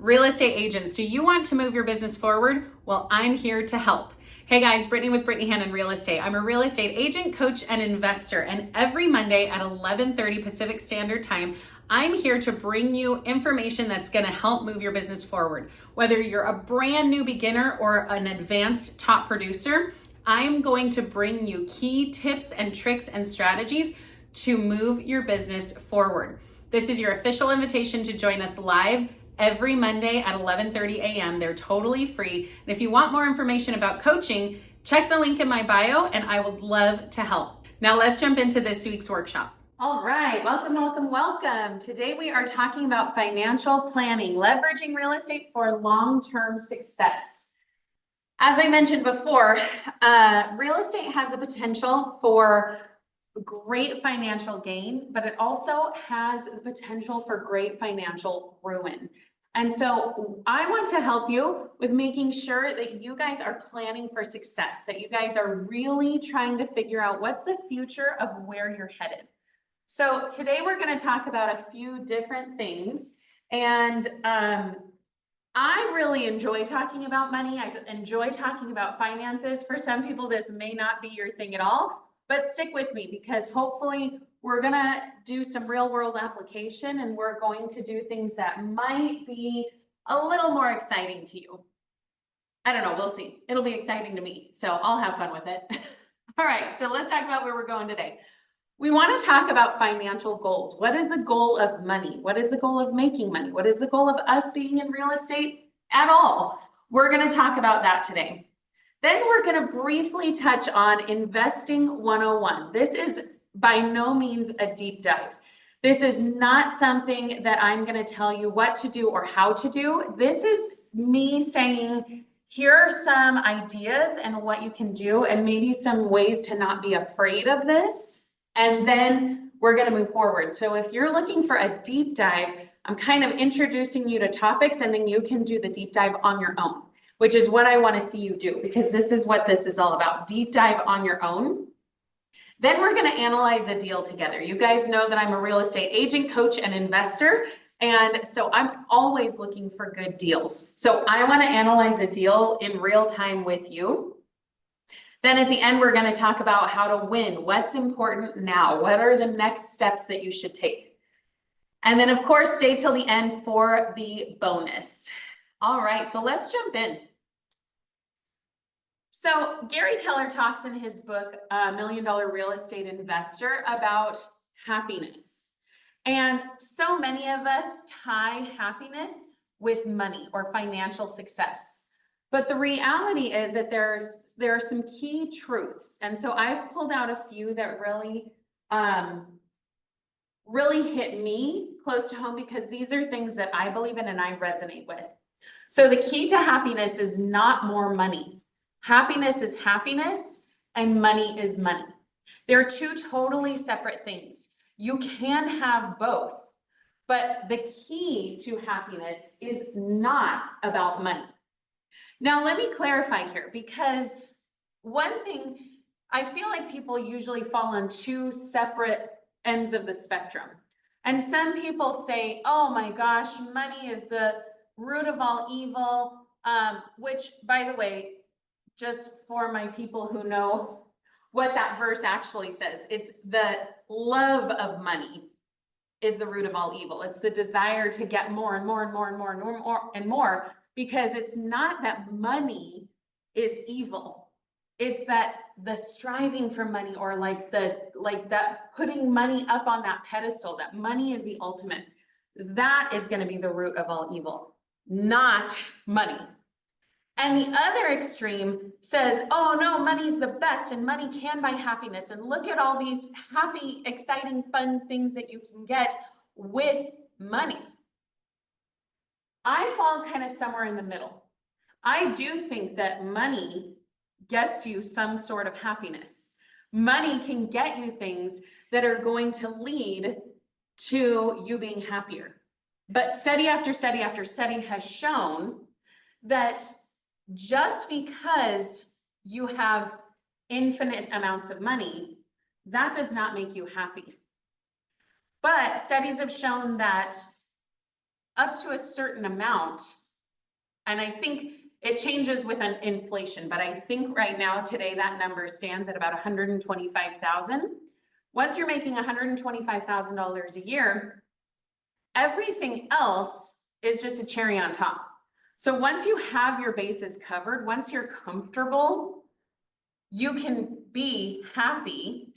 Real estate agents, do you want to move your business forward? Well, I'm here to help. Hey guys, Brittany with Brittany Hannon Real Estate. I'm a real estate agent, coach, and investor. And every Monday at 11:30 Pacific Standard Time, I'm here to bring you information that's going to help move your business forward. Whether you're a brand new beginner or an advanced top producer, I'm going to bring you key tips and tricks and strategies to move your business forward. This is your official invitation to join us live every Monday at 11:30 a.m. They're totally free. And if you want more information about coaching, check the link in my bio and I would love to help. Now let's jump into this week's workshop. All right, welcome. Today we are talking about financial planning, leveraging real estate for long-term success. As I mentioned before, real estate has the potential for great financial gain, but it also has the potential for great financial ruin. And so I want to help you with making sure that you guys are planning for success, that you guys are really trying to figure out what's the future of where you're headed. So today we're going to talk about a few different things. And I really enjoy talking about money. I enjoy talking about finances. For some people, this may not be your thing at all, but stick with me because hopefully we're going to do some real world application and we're going to do things that might be a little more exciting to you. I don't know, we'll see. It'll be exciting to me, so I'll have fun with it. All right, so let's talk about where we're going today. We want to talk about financial goals. What is the goal of money? What is the goal of making money? What is the goal of us being in real estate at all? We're going to talk about that today. Then we're going to briefly touch on Investing 101. This is by no means a deep dive. This is not something that I'm going to tell you what to do or how to do. This is me saying, here are some ideas and what you can do and maybe some ways to not be afraid of this. And then we're going to move forward. So if you're looking for a deep dive, I'm kind of introducing you to topics and then you can do the deep dive on your own, which is what I want to see you do because this is what this is all about. Deep dive on your own. Then we're going to analyze a deal together. You guys know that I'm a real estate agent, coach, and investor. And so I'm always looking for good deals. So I want to analyze a deal in real time with you. Then at the end, we're going to talk about how to win. What's important now? What are the next steps that you should take? And then of course, stay till the end for the bonus. All right, so let's jump in. So Gary Keller talks in his book, $1 Million Real Estate Investor, about happiness. And so many of us tie happiness with money or financial success. But the reality is that there are some key truths. And so I've pulled out a few that really hit me close to home because these are things that I believe in and I resonate with. So the key to happiness is not more money. Happiness is happiness and money is money. They're two totally separate things. You can have both, but the key to happiness is not about money. Now, let me clarify here because one thing, I feel like people usually fall on two separate ends of the spectrum. And some people say, oh my gosh, money is the root of all evil, which by the way, just for my people who know what that verse actually says, it's the love of money is the root of all evil. It's the desire to get more and more and more and more and more and more, because it's not that money is evil. It's that the striving for money or like that putting money up on that pedestal, that money is the ultimate. That is going to be the root of all evil, not money. And the other extreme says, oh no, money's the best and money can buy happiness. And look at all these happy, exciting, fun things that you can get with money. I fall kind of somewhere in the middle. I do think that money gets you some sort of happiness. Money can get you things that are going to lead to you being happier. But study after study after study has shown that just because you have infinite amounts of money, that does not make you happy. But studies have shown that up to a certain amount, and I think it changes with an inflation, but I think right now today that number stands at about 125,000. Once you're making $125,000 a year, everything else is just a cherry on top. So once you have your bases covered, once you're comfortable, you can be happy,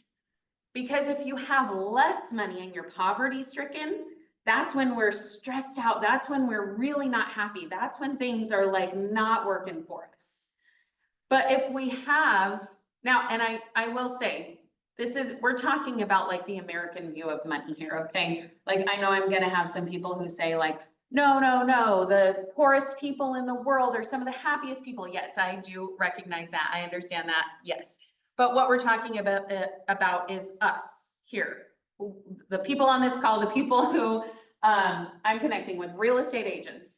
because if you have less money and you're poverty stricken, that's when we're stressed out. That's when we're really not happy. That's when things are like not working for us. But if we have now, and I will say, we're talking about like the American view of money here, okay? Like, I know I'm gonna have some people who say like, no, the poorest people in the world are some of the happiest people. Yes, I do recognize that. I understand that, yes. But what we're talking about is us here. The people on this call, the people who I'm connecting with, real estate agents.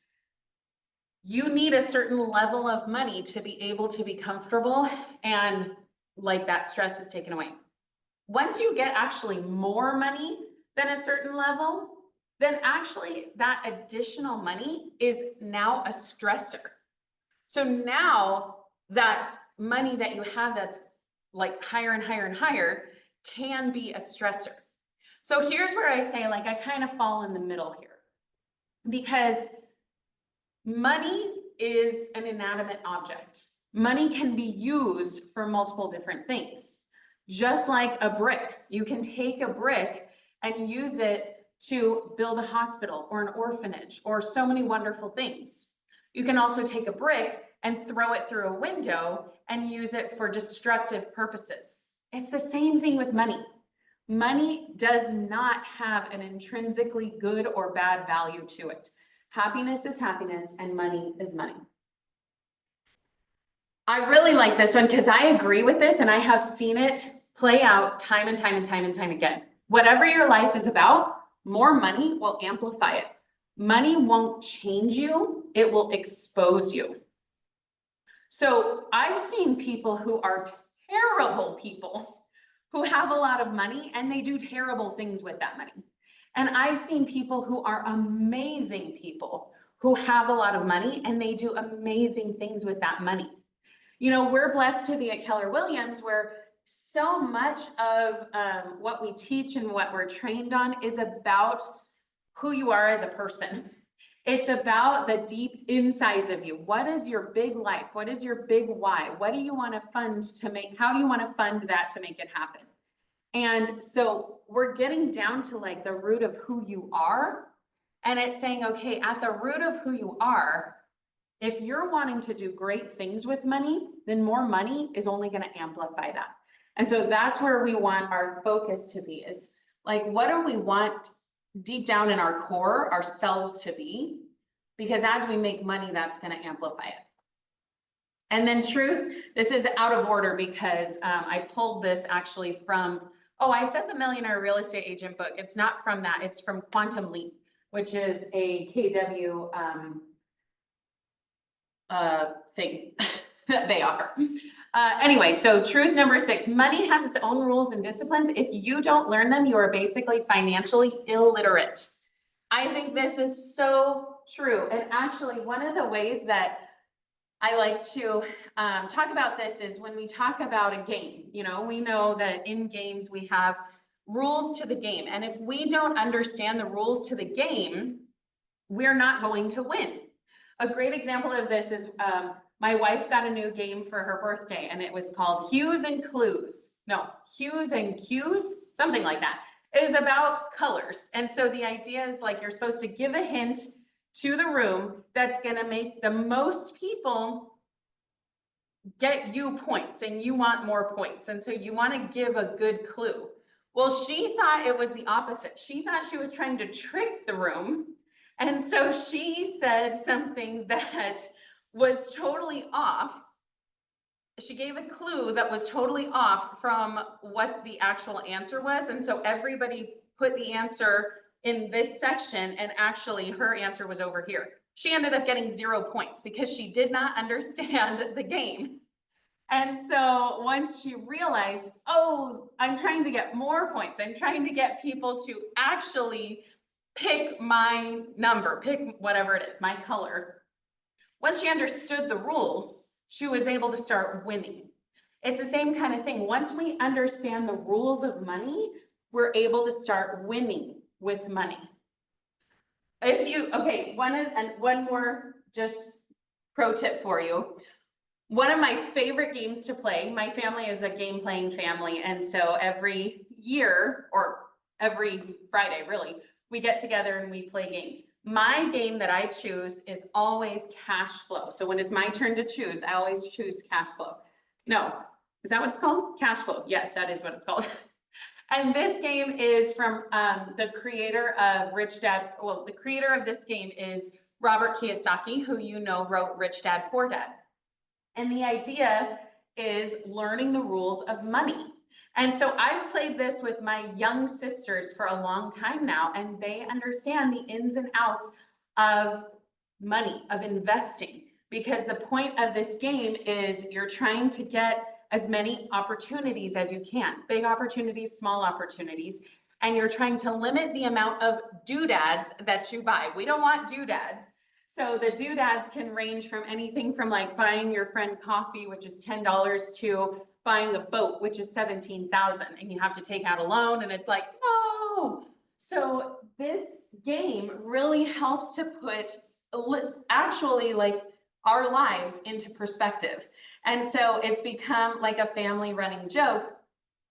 You need a certain level of money to be able to be comfortable and like that stress is taken away. Once you get actually more money than a certain level, then actually that additional money is now a stressor. So now that money that you have that's like higher and higher and higher can be a stressor. So here's where I say, like, I kind of fall in the middle here, because money is an inanimate object. Money can be used for multiple different things. Just like a brick, you can take a brick and use it to build a hospital or an orphanage or so many wonderful things. You can also take a brick and throw it through a window and use it for destructive purposes. It's the same thing with money. Money does not have an intrinsically good or bad value to it. Happiness is happiness and money is money. I really like this one because I agree with this, and I have seen it play out time and time and time and time again. Whatever your life is about, more money will amplify it. Money won't change you, it will expose you. So I've seen people who are terrible people who have a lot of money and they do terrible things with that money. And I've seen people who are amazing people who have a lot of money and they do amazing things with that money. You know, we're blessed to be at Keller Williams, where so much of what we teach and what we're trained on is about who you are as a person. It's about the deep insides of you. What is your big life? What is your big why? What do you want to fund to make? How do you want to fund that to make it happen? And so we're getting down to like the root of who you are. And it's saying, okay, at the root of who you are, if you're wanting to do great things with money, then more money is only going to amplify that. And so that's where we want our focus to be, is like, what do we want deep down in our core ourselves to be? Because as we make money, that's going to amplify it. And then truth, this is out of order because I pulled this actually from, I said the Millionaire Real Estate Agent book. It's not from that. It's from Quantum Leap, which is a KW thing that they offer. Anyway, so truth number 6, money has its own rules and disciplines. If you don't learn them, you are basically financially illiterate. I think this is so true. And actually, one of the ways that I like to talk about this is when we talk about a game. You know, we know that in games we have rules to the game. And if we don't understand the rules to the game, we're not going to win. A great example of this is my wife got a new game for her birthday, and it was called Hues and Clues. No, Hues and Cues, something like that. It is about colors. And so the idea is like you're supposed to give a hint to the room that's going to make the most people get you points, and you want more points. And so you want to give a good clue. Well, she thought it was the opposite. She thought she was trying to trick the room. And so she said something that was totally off. She gave a clue that was totally off from what the actual answer was. And so everybody put the answer in this section, and actually her answer was over here. She ended up getting 0 points because she did not understand the game. And so once she realized, I'm trying to get more points, I'm trying to get people to actually pick my number, pick whatever it is, my color. Once she understood the rules, she was able to start winning. It's the same kind of thing. Once we understand the rules of money, we're able to start winning with money. Okay, one more just pro tip for you. One of my favorite games to play, my family is a game playing family, and so every year, or every Friday really, we get together and we play games. My game that I choose is always cash flow. So when it's my turn to choose, I always choose cash flow. No, is that what it's called? Cash flow. Yes, that is what it's called. And this game is from the creator of Rich Dad. Well, the creator of this game is Robert Kiyosaki, who you know wrote Rich Dad, Poor Dad. And the idea is learning the rules of money. And so I've played this with my young sisters for a long time now, and they understand the ins and outs of money, of investing, because the point of this game is you're trying to get as many opportunities as you can, big opportunities, small opportunities, and you're trying to limit the amount of doodads that you buy. We don't want doodads. So the doodads can range from anything from like buying your friend coffee, which is $10, to buying a boat, which is $17,000, and you have to take out a loan, and it's like, no. So this game really helps to put actually like our lives into perspective. And so it's become like a family running joke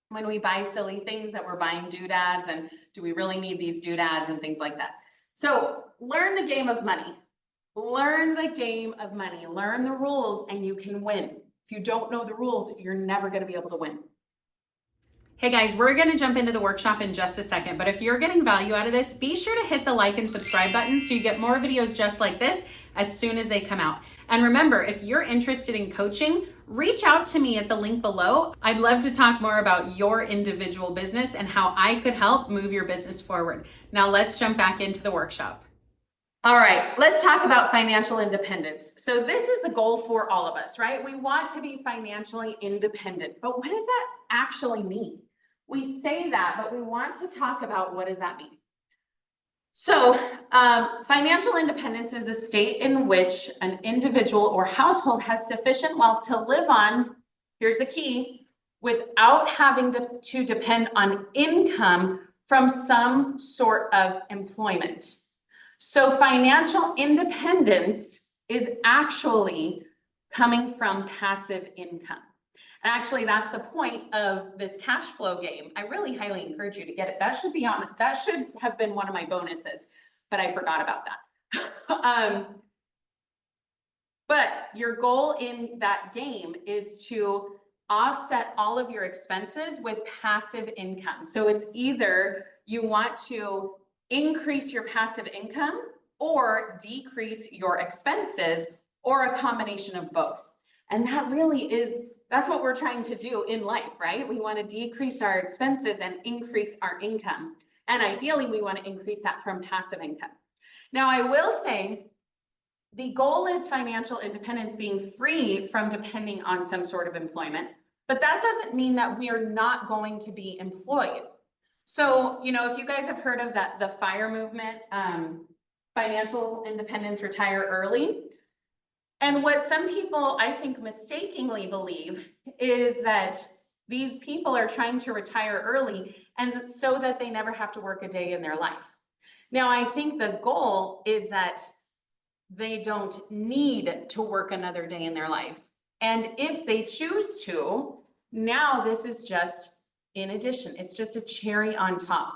when we buy silly things that we're buying doodads, and do we really need these doodads and things like that. So learn the game of money. Learn the game of money, learn the rules, and you can win. If you don't know the rules, you're never going to be able to win. Hey guys, we're going to jump into the workshop in just a second, but if you're getting value out of this, be sure to hit the like and subscribe button so you get more videos just like this as soon as they come out. And remember, if you're interested in coaching, reach out to me at the link below. I'd love to talk more about your individual business and how I could help move your business forward. Now let's jump back into the workshop. All right, let's talk about financial independence. So this is the goal for all of us, right? We want to be financially independent, but what does that actually mean? We say that, but we want to talk about what does that mean? So financial independence is a state in which an individual or household has sufficient wealth to live on, here's the key, without having to depend on income from some sort of employment. So financial independence is actually coming from passive income. And actually, that's the point of this cash flow game. I really highly encourage you to get it. That should have been one of my bonuses, but I forgot about that. But your goal in that game is to offset all of your expenses with passive income. So it's either you want to increase your passive income or decrease your expenses, or a combination of both. And that really is, that's what we're trying to do in life, right? We want to decrease our expenses and increase our income. And ideally, we want to increase that from passive income. Now, I will say the goal is financial independence, being free from depending on some sort of employment, but that doesn't mean that we are not going to be employed. So, you know, if you guys have heard of that, the FIRE movement, financial independence, retire early. And what some people, I think, mistakenly believe is that these people are trying to retire early and so that they never have to work a day in their life. Now, I think the goal is that they don't need to work another day in their life. And if they choose to, now this is just in addition, it's just a cherry on top.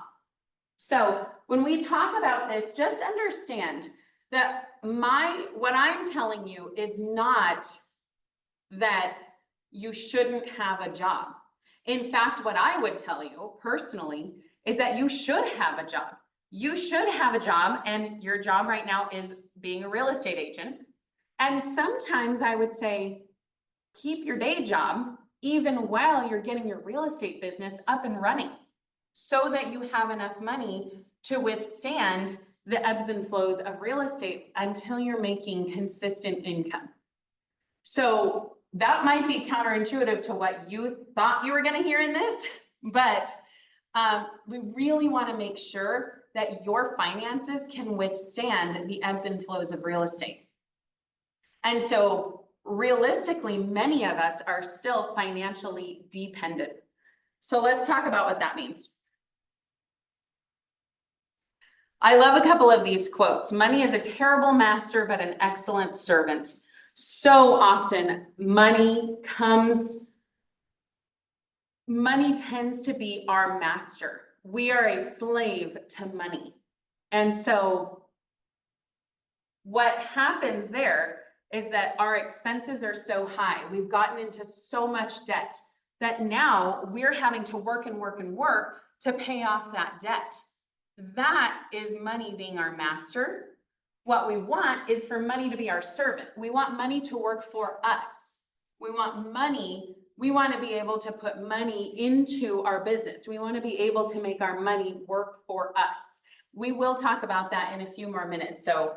So when we talk about this, just understand that what I'm telling you is not that you shouldn't have a job. In fact, what I would tell you personally is that you should have a job. You should have a job, and your job right now is being a real estate agent. And sometimes I would say, keep your day job even while you're getting your real estate business up and running, so that you have enough money to withstand the ebbs and flows of real estate until you're making consistent income. So that might be counterintuitive to what you thought you were going to hear in this, but we really want to make sure that your finances can withstand the ebbs and flows of real estate. And so realistically, many of us are still financially dependent. So let's talk about what that means. I love a couple of these quotes. Money is a terrible master, but an excellent servant. So often money tends to be our master. We are a slave to money. And so what happens there is that our expenses are so high. We've gotten into so much debt that now we're having to work and work and work to pay off that debt. That is money being our master. What we want is for money to be our servant. We want money to work for us. We want to be able to put money into our business. We want to be able to make our money work for us. We will talk about that in a few more minutes, so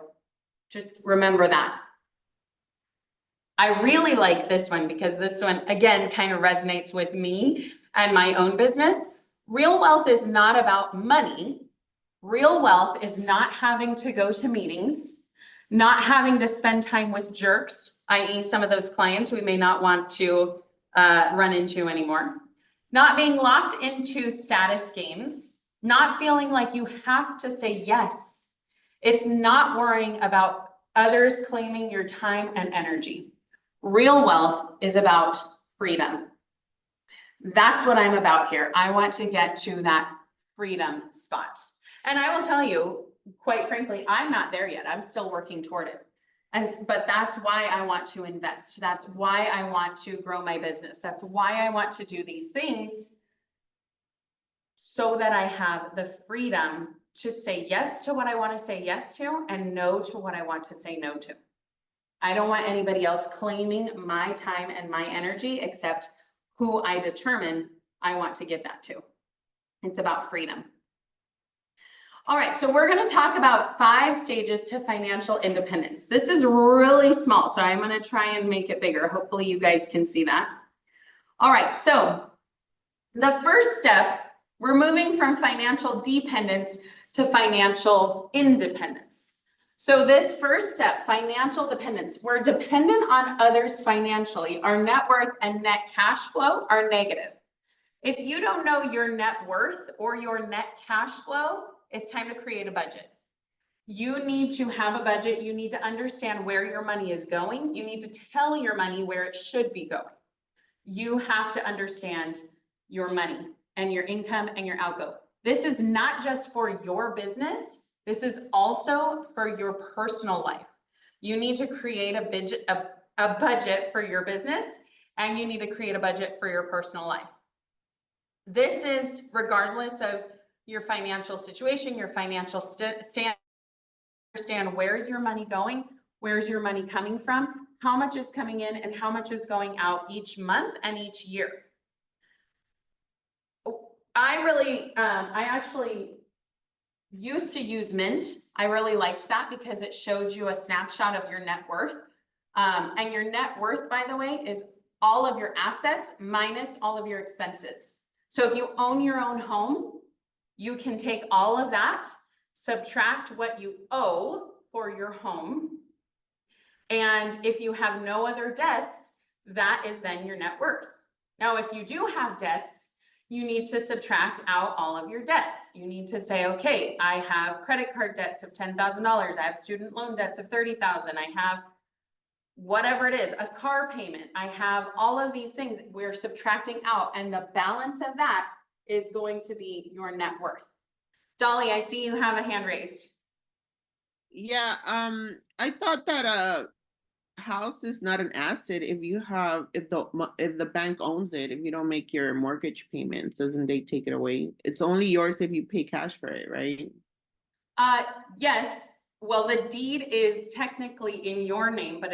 just remember that. I really like this one because this one, again, kind of resonates with me and my own business. Real wealth is not about money. Real wealth is not having to go to meetings, not having to spend time with jerks, i.e. some of those clients we may not want to run into anymore, not being locked into status games, not feeling like you have to say yes. It's not worrying about others claiming your time and energy. Real wealth is about freedom. That's what I'm about here. I want to get to that freedom spot. And I will tell you, quite frankly, I'm not there yet. I'm still working toward it. But that's why I want to invest. That's why I want to grow my business. That's why I want to do these things, so that I have the freedom to say yes to what I want to say yes to and no to what I want to say no to. I don't want anybody else claiming my time and my energy except who I determine I want to give that to. It's about freedom. All right, so we're going to talk about 5 stages to financial independence. This is really small, so I'm going to try and make it bigger. Hopefully you guys can see that. All right, so the first step, we're moving from financial dependence to financial independence. So this first step, financial dependence, we're dependent on others financially. Our net worth and net cash flow are negative. If you don't know your net worth or your net cash flow, it's time to create a budget. You need to have a budget. You need to understand where your money is going. You need to tell your money where it should be going. You have to understand your money and your income and your outgo. This is not just for your business. This is also for your personal life. You need to create a budget for your business, and you need to create a budget for your personal life. This is regardless of your financial situation, your financial stand. Understand where is your money going, where's your money coming from, how much is coming in and how much is going out each month and each year. I actually used to use Mint. I really liked that because it showed you a snapshot of your net worth. And your net worth, by the way, is all of your assets minus all of your expenses. So if you own your own home, you can take all of that, subtract what you owe for your home. And if you have no other debts, that is then your net worth. Now, if you do have debts, you need to subtract out all of your debts. You need to say, okay, I have credit card debts of $10,000. I have student loan debts of $30,000. I have whatever it is, a car payment. I have all of these things we're subtracting out, and the balance of that is going to be your net worth. Dolly, I see you have a hand raised. Yeah, I thought that a house is not an asset if the bank owns it. If you don't make your mortgage payments, doesn't they take it away? It's only yours if you pay cash for it, right? Yes. Well, the deed is technically in your name, but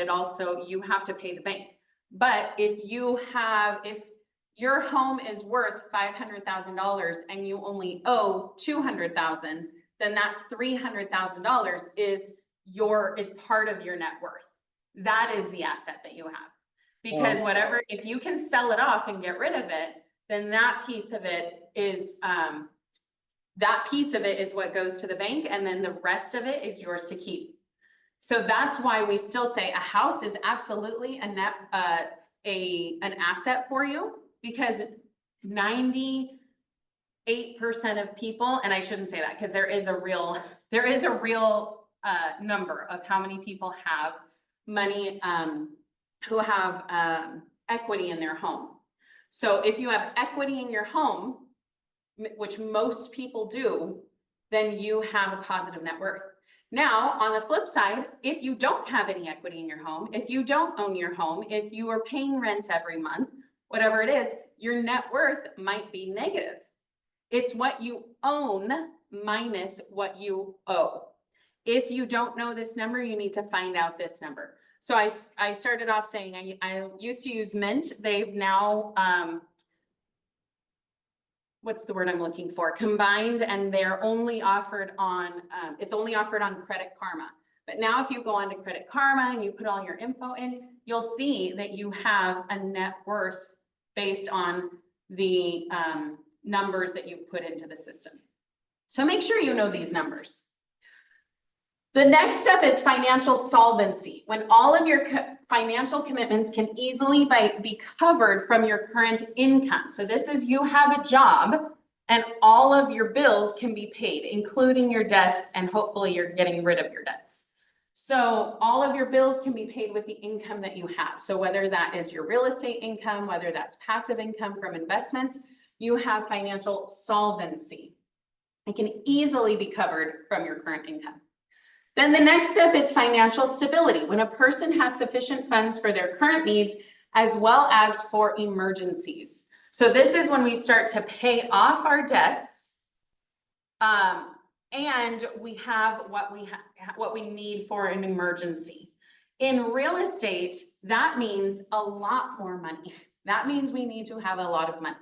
you have to pay the bank. But if your home is worth $500,000 and you only owe $200,000, then that $300,000 is part of your net worth. That is the asset that you have. Because if you can sell it off and get rid of it, then that piece of it is That piece of it is what goes to the bank, and then the rest of it is yours to keep. So that's why we still say a house is absolutely an asset for you, because 98% of people, and I shouldn't say that because there is a real number of how many people have money, who have equity in their home. So if you have equity in your home, which most people do, then you have a positive net worth. Now, on the flip side, if you don't have any equity in your home, if you don't own your home, if you are paying rent every month, whatever it is, your net worth might be negative. It's what you own minus what you owe. If you don't know this number, you need to find out this number. So I started off saying I used to use Mint. They've now, what's the word I'm looking for? Combined, and they're only offered on, it's only offered on Credit Karma. But now if you go on to Credit Karma and you put all your info in, you'll see that you have a net worth based on the numbers that you put into the system. So make sure you know these numbers. The next step is financial solvency, when all of your financial commitments can easily be covered from your current income. So this is, you have a job and all of your bills can be paid, including your debts, and hopefully you're getting rid of your debts. So all of your bills can be paid with the income that you have. So whether that is your real estate income, whether that's passive income from investments, you have financial solvency. It can easily be covered from your current income. Then the next step is financial stability, when a person has sufficient funds for their current needs as well as for emergencies. So this is when we start to pay off our debts, and we have what we need for an emergency. In real estate, that means a lot more money. That means we need to have a lot of money,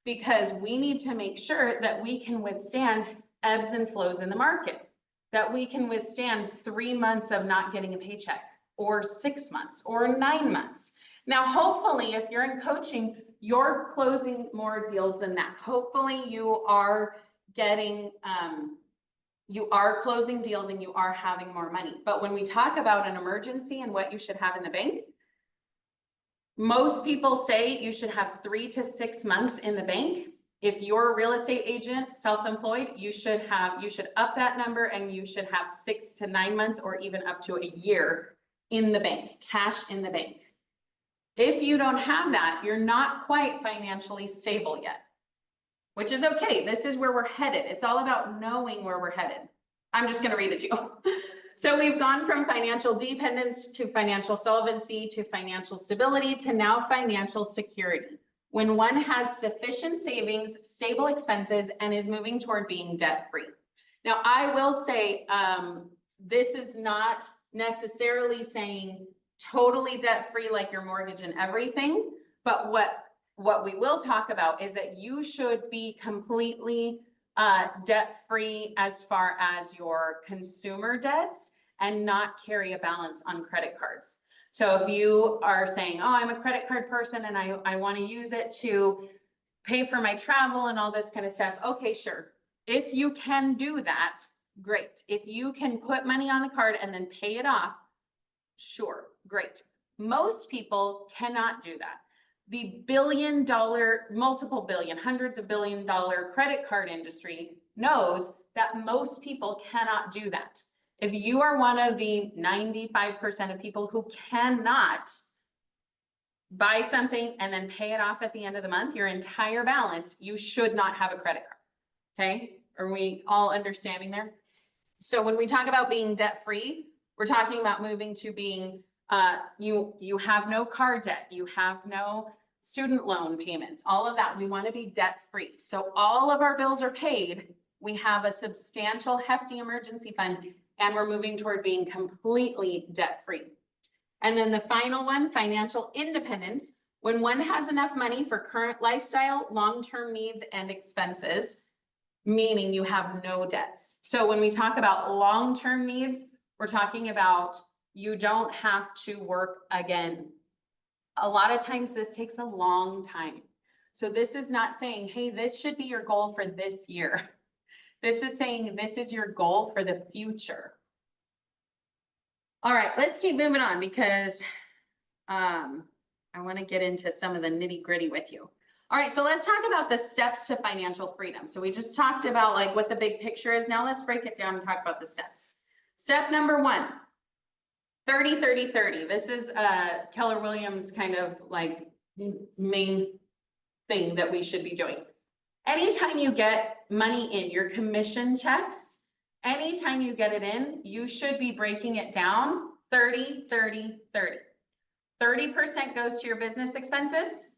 because we need to make sure that we can withstand ebbs and flows in the market, that we can withstand 3 months of not getting a paycheck, or 6 months, or 9 months. Now, hopefully, if you're in coaching, you're closing more deals than that. Hopefully you are getting, you are closing deals and you are having more money. But when we talk about an emergency and what you should have in the bank, most people say you should have 3 to 6 months in the bank. If you're a real estate agent, self-employed, you should up that number, and you should have 6 to 9 months, or even up to a year in the bank, cash in the bank. If you don't have that, you're not quite financially stable yet, which is okay. This is where we're headed. It's all about knowing where we're headed. I'm just going to read it to you. So we've gone from financial dependence to financial solvency to financial stability to now financial security, when one has sufficient savings, stable expenses, and is moving toward being debt-free. Now, I will say, this is not necessarily saying totally debt-free like your mortgage and everything, but what we will talk about is that you should be completely debt-free as far as your consumer debts, and not carry a balance on credit cards. So if you are saying, oh, I'm a credit card person and I want to use it to pay for my travel and all this kind of stuff, okay, sure. If you can do that, great. If you can put money on a card and then pay it off, sure, great. Most people cannot do that. The billion-dollar, multiple billion, hundreds of billion-dollar credit card industry knows that most people cannot do that. If you are one of the 95% of people who cannot buy something and then pay it off at the end of the month, your entire balance, you should not have a credit card. Okay? Are we all understanding there? So when we talk about being debt-free, we're talking about moving to being, you have no car debt, you have no student loan payments, all of that. We want to be debt-free. So all of our bills are paid. We have a substantial, hefty emergency fund, and we're moving toward being completely debt-free. And then the final one, financial independence, when one has enough money for current lifestyle, long-term needs, and expenses, meaning you have no debts. So when we talk about long-term needs, we're talking about you don't have to work again. A lot of times this takes a long time. So this is not saying, hey, this should be your goal for this year. This is saying this is your goal for the future. All right, let's keep moving on because I want to get into some of the nitty gritty with you. All right, so let's talk about the steps to financial freedom. So we just talked about like what the big picture is. Now let's break it down and talk about the steps. Step number 1, 30, 30, 30. This is Keller Williams kind of like main thing that we should be doing. Anytime you get money in, your commission checks, anytime you get it in, you should be breaking it down 30, 30, 30. 30% goes to your business expenses,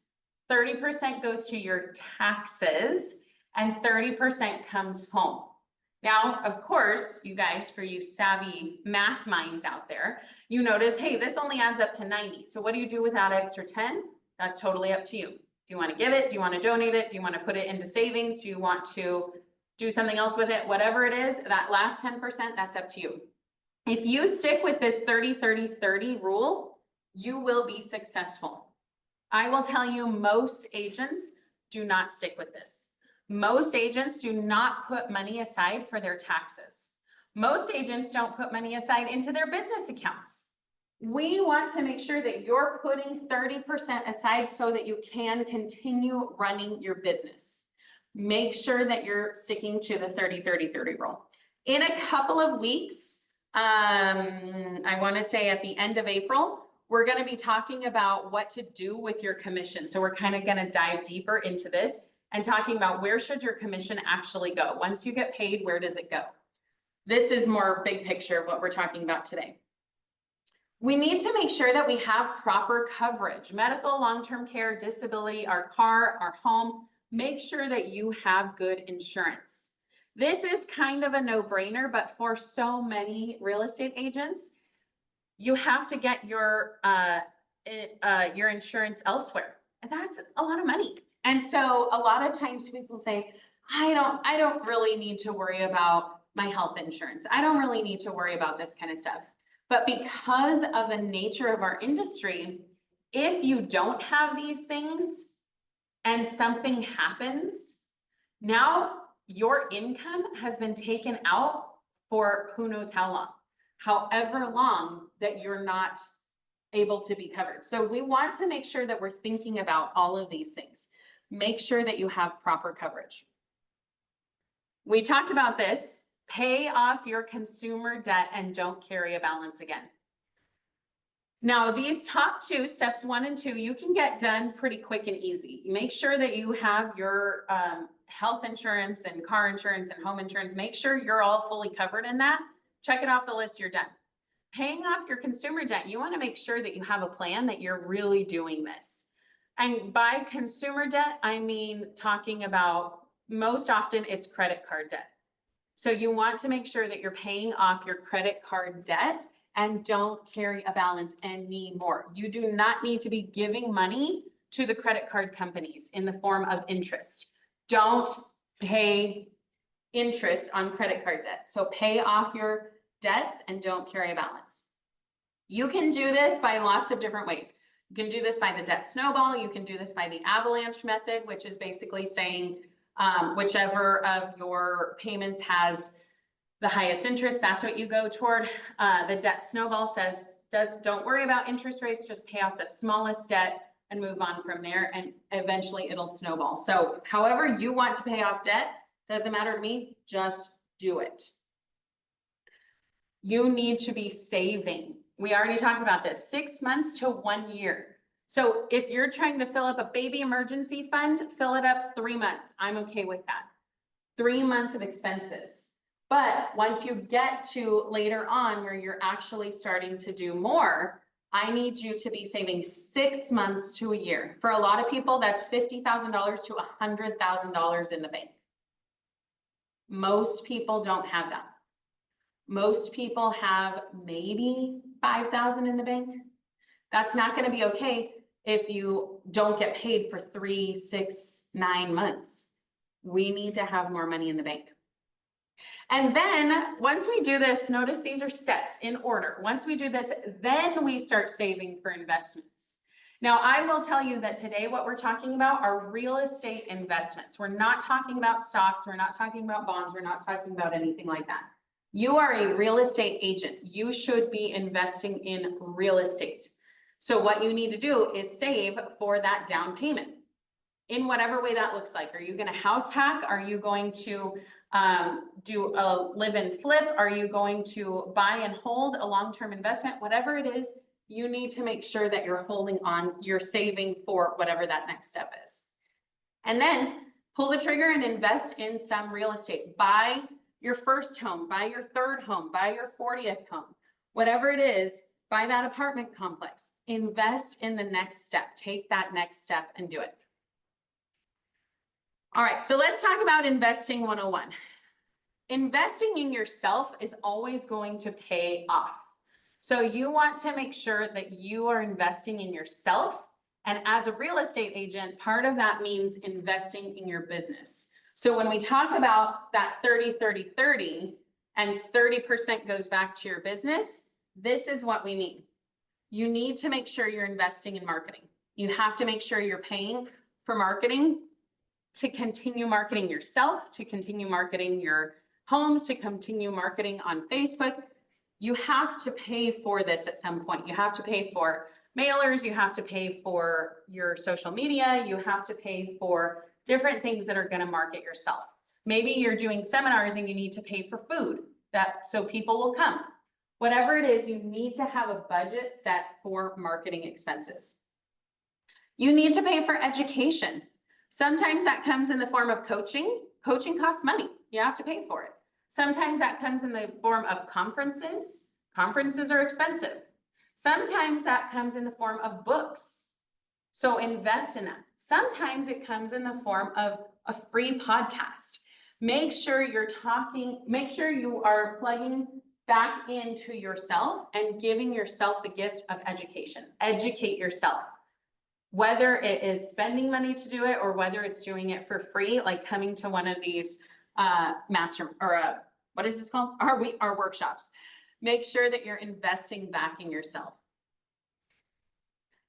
30% goes to your taxes, and 30% comes home. Now, of course, you guys, for you savvy math minds out there, you notice, hey, this only adds up to 90. So what do you do with that extra 10? That's totally up to you. Do you want to give it? Do you want to donate it? Do you want to put it into savings? Do you want to do something else with it? Whatever it is, that last 10%, that's up to you. If you stick with this 30, 30, 30 rule, you will be successful. I will tell you, most agents do not stick with this. Most agents do not put money aside for their taxes. Most agents don't put money aside into their business accounts. We want to make sure that you're putting 30% aside so that you can continue running your business. Make sure that you're sticking to the 30, 30, 30 rule. In a couple of weeks, I want to say at the end of April, we're going to be talking about what to do with your commission. So we're kind of going to dive deeper into this and talking about where should your commission actually go. Once you get paid, where does it go? This is more big picture of what we're talking about today. We need to make sure that we have proper coverage, medical, long-term care, disability, our car, our home. Make sure that you have good insurance. This is kind of a no-brainer, but for so many real estate agents, you have to get your insurance elsewhere. And that's a lot of money. And so a lot of times people say, I don't really need to worry about my health insurance. I don't really need to worry about this kind of stuff. But because of the nature of our industry, if you don't have these things and something happens, now your income has been taken out for who knows how long, however long that you're not able to be covered. So we want to make sure that we're thinking about all of these things. Make sure that you have proper coverage. We talked about this. Pay off your consumer debt and don't carry a balance again. Now, these top two, steps 1 and 2, you can get done pretty quick and easy. Make sure that you have your health insurance and car insurance and home insurance. Make sure you're all fully covered in that. Check it off the list, you're done. Paying off your consumer debt, you want to make sure that you have a plan that you're really doing this. And by consumer debt, I mean talking about most often it's credit card debt. So you want to make sure that you're paying off your credit card debt and don't carry a balance anymore. You do not need to be giving money to the credit card companies in the form of interest. Don't pay interest on credit card debt. So pay off your debts and don't carry a balance. You can do this by lots of different ways. You can do this by the debt snowball. You can do this by the avalanche method, which is basically saying whichever of your payments has the highest interest, that's what you go toward. The debt snowball says, don't worry about interest rates, just pay off the smallest debt and move on from there, and eventually it'll snowball. So however you want to pay off debt, doesn't matter to me, just do it. You need to be saving. We already talked about this, 6 months to 1 year. So if you're trying to fill up a baby emergency fund, fill it up 3 months. I'm okay with that. 3 months of expenses. But once you get to later on where you're actually starting to do more, I need you to be saving 6 months to a year. For a lot of people, that's $50,000 to $100,000 in the bank. Most people don't have that. Most people have maybe 5,000 in the bank. That's not going to be okay if you don't get paid for 3, 6, 9 months. We need to have more money in the bank. And then once we do this, notice these are steps in order. Once we do this, then we start saving for investments. Now, I will tell you that today what we're talking about are real estate investments. We're not talking about stocks. We're not talking about bonds. We're not talking about anything like that. You are a real estate agent. You should be investing in real estate. So what you need to do is save for that down payment in whatever way that looks like. Are you going to house hack? Are you going to do a live and flip? Are you going to buy and hold a long-term investment? Whatever it is, you need to make sure that you're holding on, you're saving for whatever that next step is. And then pull the trigger and invest in some real estate. Buy your first home, buy your third home, buy your 40th home, whatever it is, buy that apartment complex. Invest in the next step. Take that next step and do it. All right, so let's talk about investing 101. Investing in yourself is always going to pay off. So you want to make sure that you are investing in yourself. And as a real estate agent, part of that means investing in your business. So when we talk about that 30-30-30 and 30% goes back to your business, this is what we mean. You need to make sure you're investing in marketing. You have to make sure you're paying for marketing to continue marketing yourself, to continue marketing your homes, to continue marketing on Facebook. You have to pay for this at some point. You have to pay for mailers, you have to pay for your social media, you have to pay for different things that are going to market yourself. Maybe you're doing seminars and you need to pay for food so people will come. Whatever it is, you need to have a budget set for marketing expenses. You need to pay for education. Sometimes that comes in the form of coaching. Coaching costs money. You have to pay for it. Sometimes that comes in the form of conferences. Conferences are expensive. Sometimes that comes in the form of books. So invest in that. Sometimes it comes in the form of a free podcast. Make sure you are plugging back into yourself and giving yourself the gift of education. Educate yourself. Whether it is spending money to do it or whether it's doing it for free, like coming to one of these what is this called? Our workshops. Make sure that you're investing back in yourself.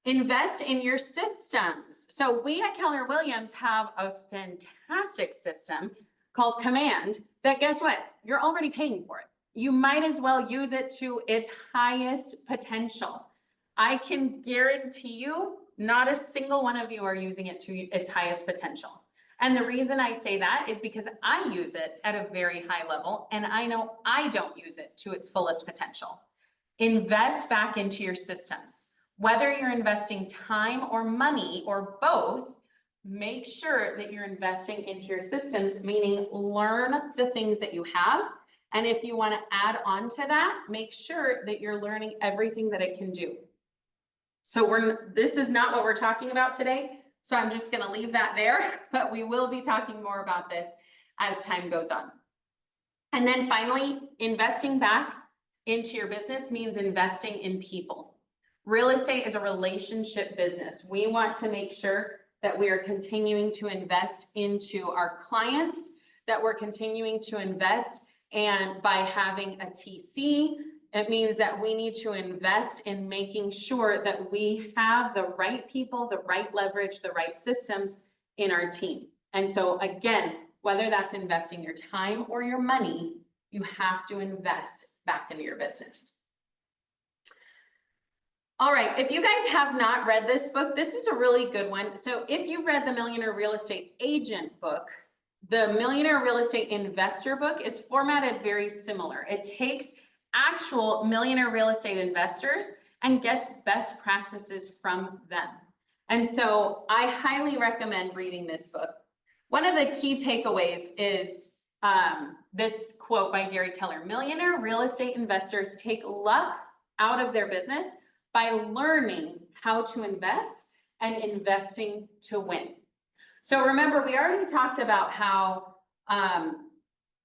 Invest in your systems. So we at Keller Williams have a fantastic system called Command that, guess what? You're already paying for it. You might as well use it to its highest potential. I can guarantee you not a single one of you are using it to its highest potential. And the reason I say that is because I use it at a very high level, and I know I don't use it to its fullest potential. Invest back into your systems. Whether you're investing time or money or both, make sure that you're investing into your systems, meaning learn the things that you have. And if you want to add on to that, make sure that you're learning everything that it can do. So this is not what we're talking about today. So I'm just going to leave that there, but we will be talking more about this as time goes on. And then finally, investing back into your business means investing in people. Real estate is a relationship business. We want to make sure that we are continuing to invest into our clients, that we're continuing to invest, and by having a TC, it means that we need to invest in making sure that we have the right people, the right leverage, the right systems in our team. And so again, whether that's investing your time or your money, you have to invest back into your business. All right, if you guys have not read this book, this is a really good one. So if you read the Millionaire Real Estate Agent book, the Millionaire Real Estate Investor book is formatted very similar. It takes actual millionaire real estate investors and gets best practices from them. And so I highly recommend reading this book. One of the key takeaways is this quote by Gary Keller: millionaire real estate investors take luck out of their business by learning how to invest and investing to win. So remember, we already talked about how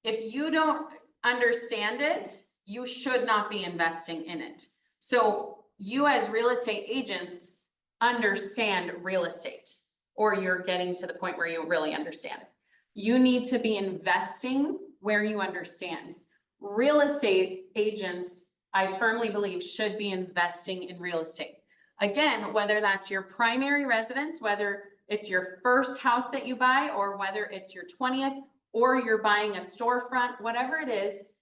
if you don't understand it, you should not be investing in it. So you as real estate agents understand real estate, or you're getting to the point where you really understand it. You need to be investing where you understand. Real estate agents, I firmly believe, should be investing in real estate. Again, whether that's your primary residence, whether it's your first house that you buy, or whether it's your 20th, or you're buying a storefront, whatever it is,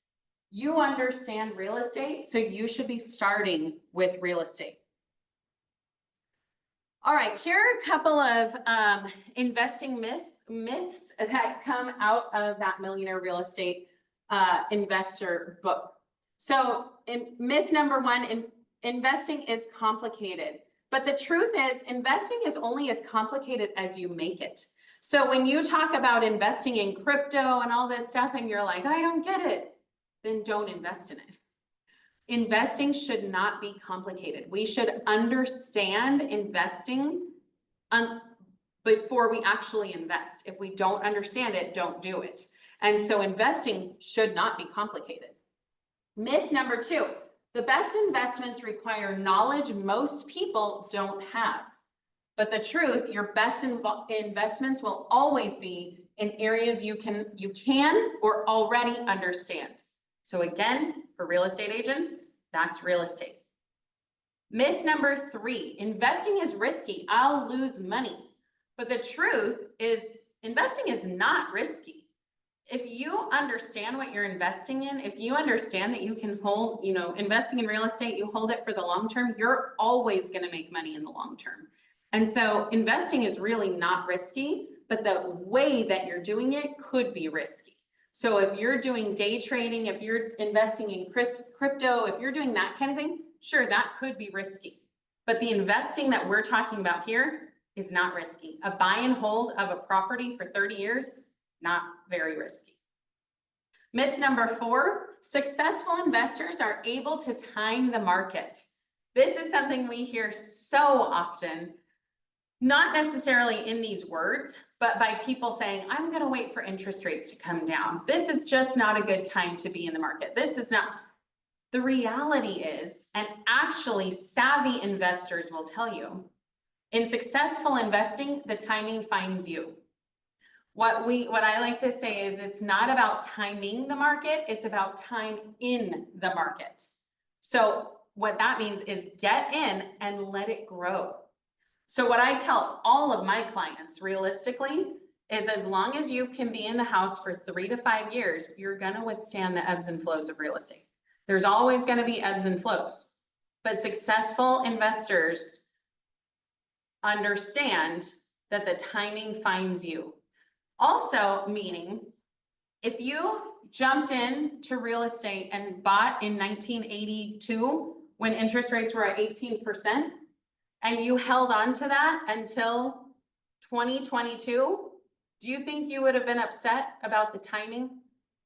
you understand real estate, so you should be starting with real estate. All right, here are a couple of investing myths that come out of that Millionaire Real Estate investor book. So myth number one, investing is complicated. But the truth is, investing is only as complicated as you make it. So when you talk about investing in crypto and all this stuff and you're like, I don't get it, then don't invest in it. Investing should not be complicated. We should understand investing before we actually invest. If we don't understand it, don't do it. And so investing should not be complicated. Myth number two, the best investments require knowledge most people don't have. But the truth, your best investments will always be in areas you can or already understand. So again, for real estate agents, that's real estate. Myth number three, investing is risky. I'll lose money. But the truth is, investing is not risky. If you understand what you're investing in, if you understand that you can hold, investing in real estate, you hold it for the long term, you're always going to make money in the long term. And so investing is really not risky, but the way that you're doing it could be risky. So if you're doing day trading, if you're investing in crypto, if you're doing that kind of thing, sure, that could be risky. But the investing that we're talking about here is not risky. A buy and hold of a property for 30 years, not very risky. Myth number four, successful investors are able to time the market. This is something we hear so often, not necessarily in these words, but by people saying, I'm going to wait for interest rates to come down. This is just not a good time to be in the market. This is not. The reality is, and actually savvy investors will tell you, in successful investing, the timing finds you. What I like to say is it's not about timing the market, it's about time in the market. So what that means is get in and let it grow. So what I tell all of my clients realistically is as long as you can be in the house for 3 to 5 years, you're going to withstand the ebbs and flows of real estate. There's always going to be ebbs and flows, but successful investors understand that the timing finds you. Also, meaning if you jumped into real estate and bought in 1982 when interest rates were at 18%, and you held on to that until 2022, do you think you would have been upset about the timing?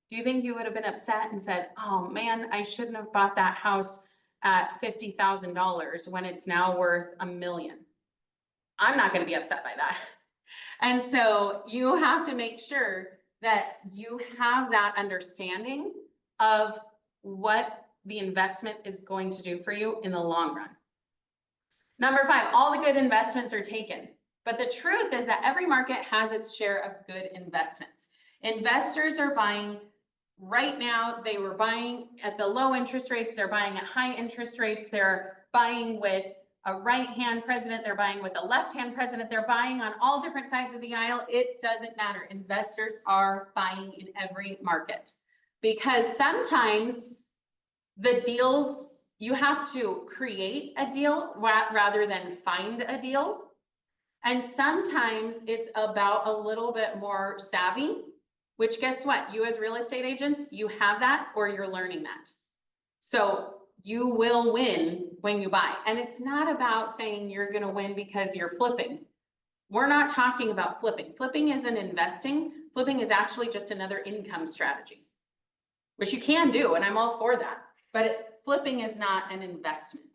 Do you think you would have been upset and said, oh man, I shouldn't have bought that house at $50,000 when it's now worth $1 million? I'm not going to be upset by that. And so you have to make sure that you have that understanding of what the investment is going to do for you in the long run. Number 5, all the good investments are taken. But the truth is that every market has its share of good investments. Investors are buying right now. They were buying at the low interest rates. They're buying at high interest rates. They're buying with a right-hand president. They're buying with a left-hand president. They're buying on all different sides of the aisle. It doesn't matter. Investors are buying in every market because sometimes the deals, you have to create a deal rather than find a deal. And sometimes it's about a little bit more savvy, which guess what? You as real estate agents, you have that or you're learning that. So you will win when you buy. And it's not about saying you're going to win because you're flipping. We're not talking about flipping. Flipping isn't investing. Flipping is actually just another income strategy, which you can do, and I'm all for that. But flipping is not an investment.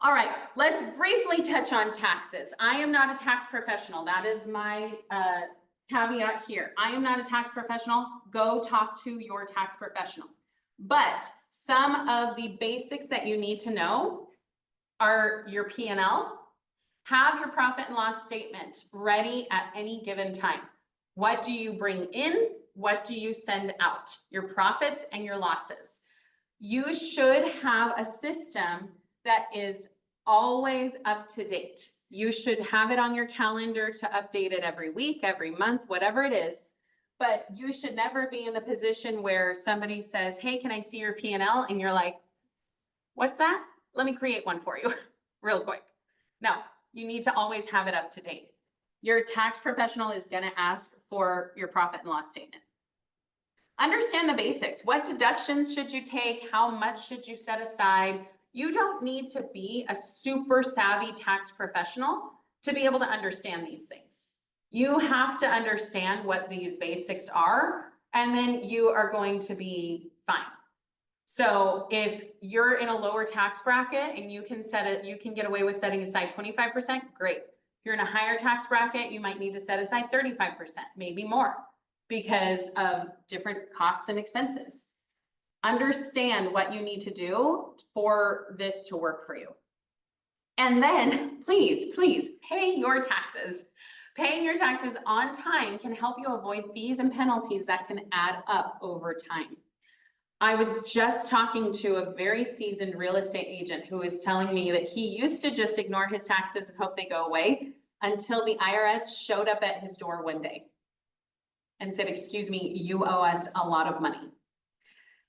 All right, let's briefly touch on taxes. I am not a tax professional. That is my caveat here. I am not a tax professional. Go talk to your tax professional. But some of the basics that you need to know are your P&L. Have your profit and loss statement ready at any given time. What do you bring in? What do you send out? Your profits and your losses. You should have a system that is always up to date. You should have it on your calendar to update it every week, every month, whatever it is. But you should never be in the position where somebody says, hey, can I see your P&L? And you're like, what's that? Let me create one for you real quick. No, you need to always have it up to date. Your tax professional is going to ask for your profit and loss statement. Understand the basics. What deductions should you take? How much should you set aside? You don't need to be a super savvy tax professional to be able to understand these things. You have to understand what these basics are, and then you are going to be fine. So if you're in a lower tax bracket and you can set it, you can get away with setting aside 25%, great. If you're in a higher tax bracket, you might need to set aside 35%, maybe more, because of different costs and expenses. Understand what you need to do for this to work for you. And then please, please pay your taxes. Paying your taxes on time can help you avoid fees and penalties that can add up over time. I was just talking to a very seasoned real estate agent who was telling me that he used to just ignore his taxes and hope they go away until the IRS showed up at his door one day and said, excuse me, you owe us a lot of money.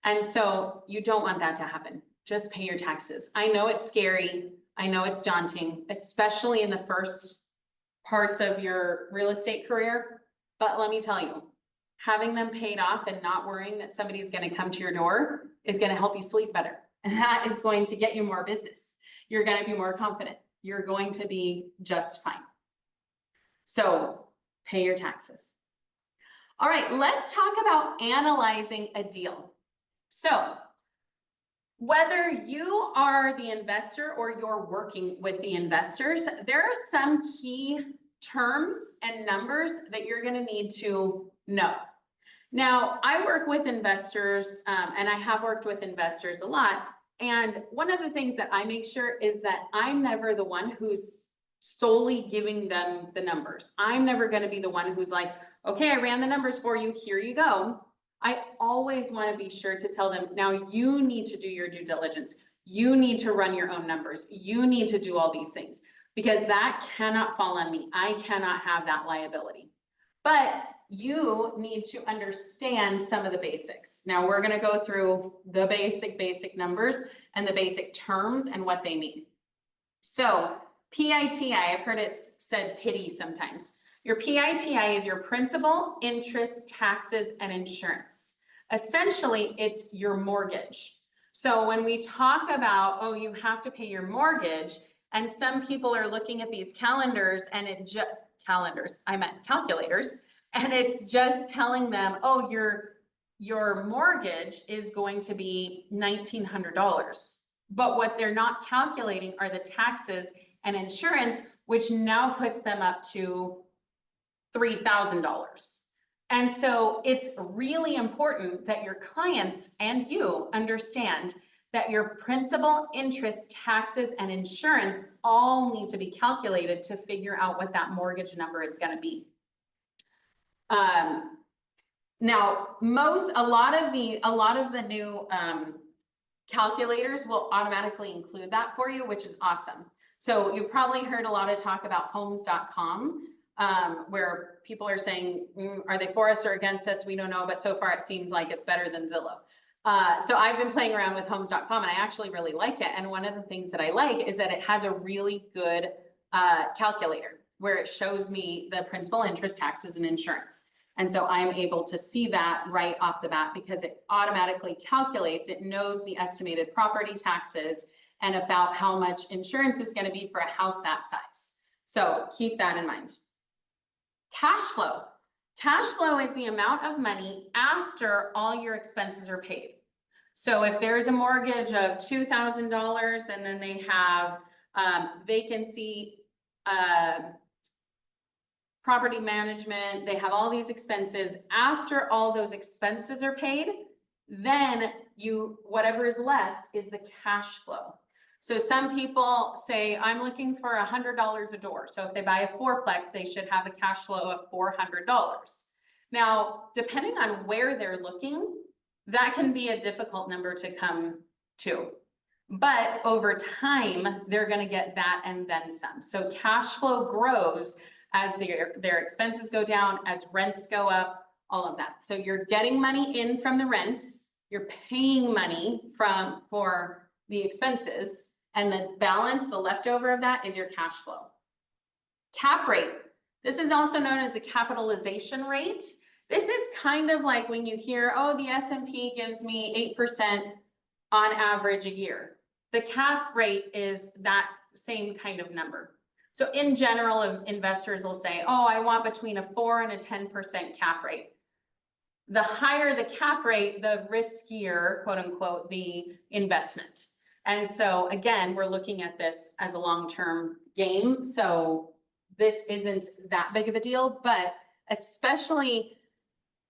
And so you don't want that to happen. Just pay your taxes. I know it's scary. I know it's daunting, especially in the first parts of your real estate career. But let me tell you, having them paid off and not worrying that somebody's going to come to your door is going to help you sleep better. And that is going to get you more business. You're going to be more confident. You're going to be just fine. So pay your taxes. All right, let's talk about analyzing a deal. So whether you are the investor or you're working with the investors, there are some key terms and numbers that you're going to need to know. Now, I work with investors, and I have worked with investors a lot. And one of the things that I make sure is that I'm never the one who's solely giving them the numbers. I'm never going to be the one who's like, okay, I ran the numbers for you. Here you go. I always want to be sure to tell them, now you need to do your due diligence. You need to run your own numbers. You need to do all these things, because that cannot fall on me. I cannot have that liability. But you need to understand some of the basics. Now we're going to go through the basic numbers and the basic terms and what they mean. So PITI, I've heard it said pity sometimes. Your PITI is your principal, interest, taxes, and insurance. Essentially, it's your mortgage. So when we talk about, oh, you have to pay your mortgage, and some people are looking at these calendars and calculators, and it's just telling them, oh, your mortgage is going to be $1,900. But what they're not calculating are the taxes and insurance, which now puts them up to $3,000. And so it's really important that your clients and you understand that your principal, interest, taxes, and insurance all need to be calculated to figure out what that mortgage number is going to be. Now, a lot of the new calculators will automatically include that for you, which is awesome. So you've probably heard a lot of talk about homes.com, where people are saying, are they for us or against us? We don't know, but so far it seems like it's better than Zillow. So I've been playing around with homes.com and I actually really like it. And one of the things that I like is that it has a really good calculator where it shows me the principal, interest, taxes, and insurance. And so I'm able to see that right off the bat because it automatically calculates, it knows the estimated property taxes and about how much insurance is going to be for a house that size. So keep that in mind. Cash flow. Cash flow is the amount of money after all your expenses are paid. So if there's a mortgage of $2,000 and then they have vacancy, property management, they have all these expenses. After all those expenses are paid, then whatever is left is the cash flow. So some people say, I'm looking for $100 a door. So if they buy a fourplex, they should have a cash flow of $400. Now, depending on where they're looking, that can be a difficult number to come to. But over time, they're gonna get that and then some. So cash flow grows as their expenses go down, as rents go up, all of that. So you're getting money in from the rents, you're paying money for the expenses, and the balance, the leftover of that is your cash flow. Cap rate. This is also known as the capitalization rate. This is kind of like when you hear, oh, the S&P gives me 8% on average a year. The cap rate is that same kind of number. So in general, investors will say, oh, I want between a 4 and a 10% cap rate. The higher the cap rate, the riskier, quote unquote, the investment. And so again, we're looking at this as a long-term game. So this isn't that big of a deal, but especially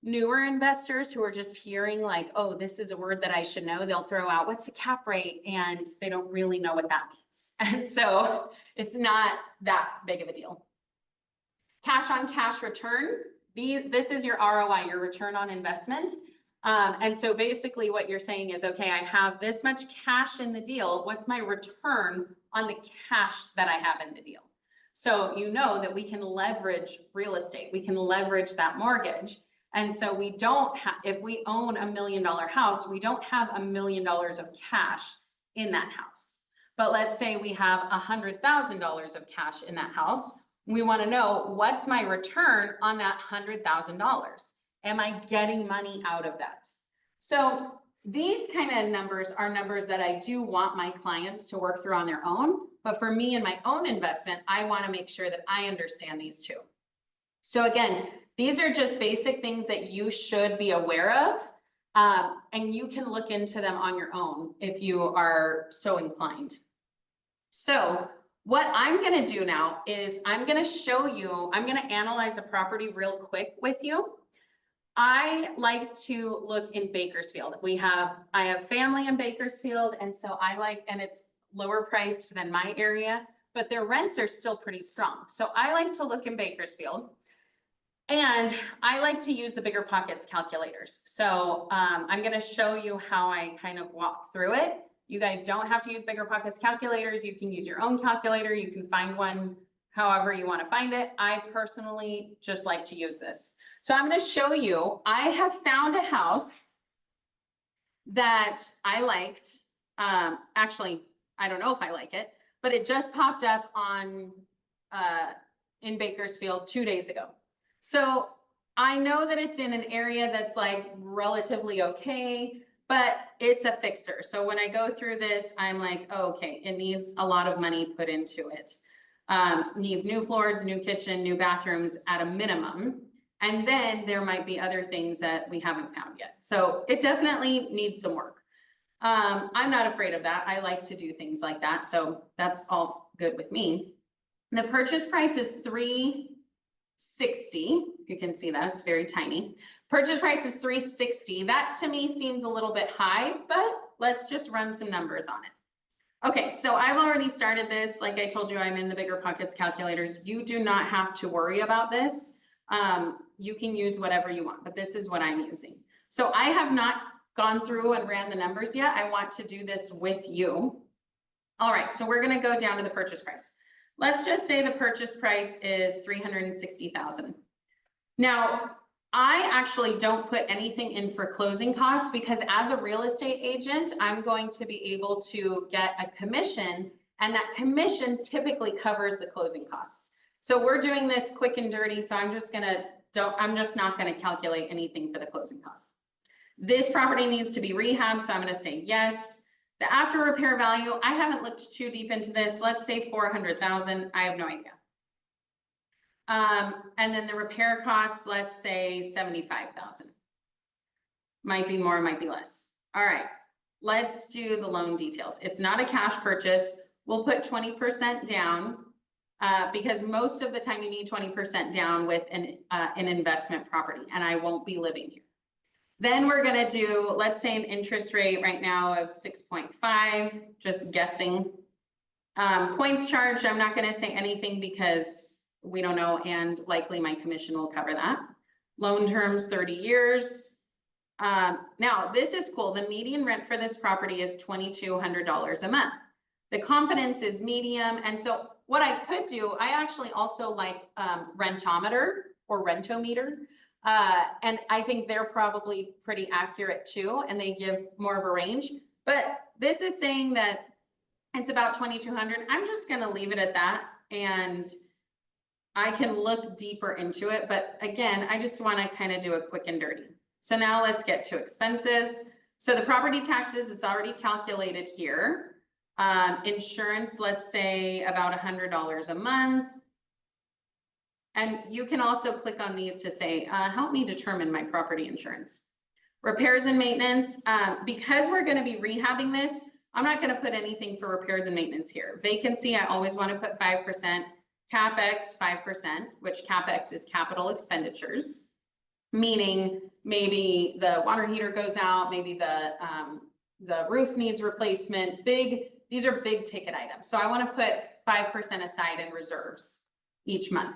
newer investors who are just hearing like, oh, this is a word that I should know, they'll throw out, what's the cap rate? And they don't really know what that means. And so it's not that big of a deal. Cash on cash return. This is your ROI, your return on investment. And so basically what you're saying is, okay, I have this much cash in the deal. What's my return on the cash that I have in the deal? So you know that we can leverage real estate. We can leverage that mortgage. And so we don't have, if we own $1 million house, we don't have $1 million of cash in that house. But let's say we have $100,000 of cash in that house. We want to know, what's my return on that $100,000? Am I getting money out of that? So these kind of numbers are numbers that I do want my clients to work through on their own. But for me and my own investment, I want to make sure that I understand these too. So again, these are just basic things that you should be aware of, and you can look into them on your own if you are so inclined. So what I'm going to do now is I'm going to show you, I'm going to analyze a property real quick with you. I like to look in Bakersfield. I have family in Bakersfield, and so and it's lower priced than my area, but their rents are still pretty strong. So I like to look in Bakersfield. And I like to use the Bigger Pockets calculators. So I'm going to show you how I kind of walk through it. You guys don't have to use Bigger Pockets calculators. You can use your own calculator. You can find one however you want to find it. I personally just like to use this. So I'm going to show you, I have found a house that I liked. Actually, I don't know if I like it, but it just popped up on in Bakersfield 2 days ago. So I know that it's in an area that's like relatively okay, but it's a fixer. So when I go through this, I'm like, oh, okay, it needs a lot of money put into it. Needs new floors, new kitchen, new bathrooms at a minimum. And then there might be other things that we haven't found yet. So it definitely needs some work. I'm not afraid of that. I like to do things like that. So that's all good with me. The purchase price is $360. You can see that it's very tiny. Purchase price is $360. That to me seems a little bit high, but let's just run some numbers on it. Okay, so I've already started this. Like I told you, I'm in the Bigger Pockets calculators. You do not have to worry about this. You can use whatever you want, but this is what I'm using. So I have not gone through and ran the numbers yet. I want to do this with you. All right, so we're gonna go down to the purchase price. Let's just say the purchase price is $360,000. Now, I actually don't put anything in for closing costs because as a real estate agent, I'm going to be able to get a commission, and that commission typically covers the closing costs. So we're doing this quick and dirty, so I'm just not gonna calculate anything for the closing costs. This property needs to be rehabbed, so I'm gonna say yes. The after repair value, I haven't looked too deep into this. Let's say 400,000, I have no idea. And then the repair costs, let's say 75,000. Might be more, might be less. All right, let's do the loan details. It's not a cash purchase. We'll put 20% down because most of the time you need 20% down with an investment property, and I won't be living here. Then we're gonna do, let's say an interest rate right now of 6.5, just guessing. Points charged, I'm not gonna say anything because we don't know, and likely my commission will cover that. Loan terms, 30 years. Now this is cool. The median rent for this property is $2,200 a month. The confidence is medium. And so what I could do, I actually also like Rentometer or Rentometer. And I think they're probably pretty accurate too, and they give more of a range. But this is saying that it's about 2,200. I'm just going to leave it at that, and I can look deeper into it. But again, I just want to kind of do a quick and dirty. So now let's get to expenses. So the property taxes, it's already calculated here. Insurance, let's say about $100 a month. And you can also click on these to say, help me determine my property insurance. Repairs and maintenance, because we're going to be rehabbing this, I'm not going to put anything for repairs and maintenance here. Vacancy, I always want to put 5%. CapEx, 5%, which CapEx is capital expenditures, meaning maybe the water heater goes out, maybe the roof needs replacement. These are big ticket items. So I want to put 5% aside in reserves each month.